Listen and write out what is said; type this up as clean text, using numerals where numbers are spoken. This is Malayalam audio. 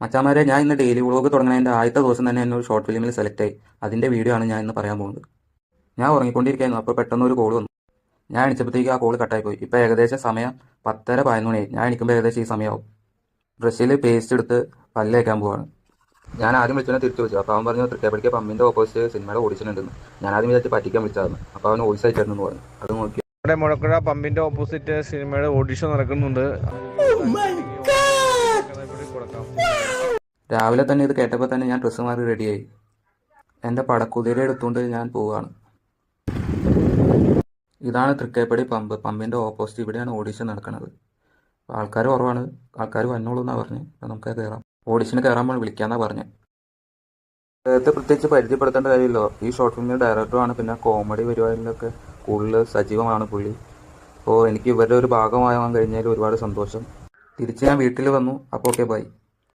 മച്ചാമാരെ, ഞാൻ ഇന്ന് ഡെയിലി വ്ളോഗ് തുടങ്ങുന്നതിൻ്റെ ആദ്യത്തെ ദിവസം തന്നെ എന്നെ ഒരു ഷോർട്ട് ഫിലിമിൽ സെലക്ട് ആയി. അതിൻ്റെ വീഡിയോ ആണ് ഞാൻ ഇന്ന് പറയാൻ പോകുന്നത്. ഞാൻ ഉറങ്ങിക്കൊണ്ടിരിക്കുകയായിരുന്നു. അപ്പോൾ പെട്ടെന്ന് ഒരു കോൾ വന്നു. ഞാൻ എണിച്ചപ്പോഴത്തേക്ക് ആ കോൾ കട്ടായി പോയി. ഇപ്പോൾ ഏകദേശം സമയം 10:30-11 ഞാൻ എണിക്കുമ്പോൾ ഏകദേശം ഈ സമയമാവും. ബ്രഷിൽ പേസ്റ്റ് എടുത്ത് പല്ല് തേക്കാൻ പോവാണ്. ഞാൻ ആദ്യം വിളിച്ചവനെ തിരിച്ചു വിളിച്ചു. അപ്പോൾ അവൻ പറഞ്ഞു തൃക്കേപ്പടിക്ക് പമ്പിൻ്റെ ഓപ്പോസിറ്റ് സിനിമയുടെ ഓഡിഷൻ ഉണ്ടെന്ന്. ഞാൻ ആദ്യം വിചാരിച്ച് പറ്റിക്കാൻ വിളിച്ചതാണ്. അപ്പോൾ അവൻ വോയിസ് അയച്ചിരുന്നു പറഞ്ഞു. അത് നോക്കി ഇവിടെ മുഴക്കുഴ പമ്പിന്റെ ഓപ്പോസിറ്റ് സിനിമയുടെ ഓഡിഷൻ നടക്കുന്നുണ്ട്. രാവിലെ തന്നെ ഇത് കേട്ടപ്പോൾ തന്നെ ഞാൻ ഡ്രസ്സ് മാറി റെഡിയായി. എൻ്റെ പടക്കുതിര എടുത്തുകൊണ്ട് ഞാൻ പോവുകയാണ്. ഇതാണ് തൃക്കേപ്പടി പമ്പ്. പമ്പിൻ്റെ ഓപ്പോസിറ്റ് ഇവിടെയാണ് ഓഡിഷൻ നടക്കുന്നത്. ആൾക്കാർ കുറവാണ്. ആൾക്കാർ വന്നോളൂ എന്നാണ് പറഞ്ഞത്. അപ്പോൾ നമുക്ക് കയറാം. ഓഡിഷന് കയറാൻ വിളിക്കാമെന്നാണ് പറഞ്ഞത്. ഇത് പ്രത്യേകിച്ച് പരിചയപ്പെടുത്തേണ്ട കാര്യമില്ലോ. ഈ ഷോർട്ട് ഫിലിമിൻ്റെ ഡയറക്ടറാണ്. പിന്നെ കോമഡി പരിപാടിയിലൊക്കെ കൂടുതൽ സജീവമാണ് പുള്ളി. അപ്പോൾ എനിക്ക് ഇവരുടെ ഒരു ഭാഗമാകാൻ കഴിഞ്ഞാൽ ഒരുപാട് സന്തോഷം. തിരിച്ച് ഞാൻ വീട്ടിൽ വന്നു. അപ്പോൾ ഓക്കെ, ബൈ.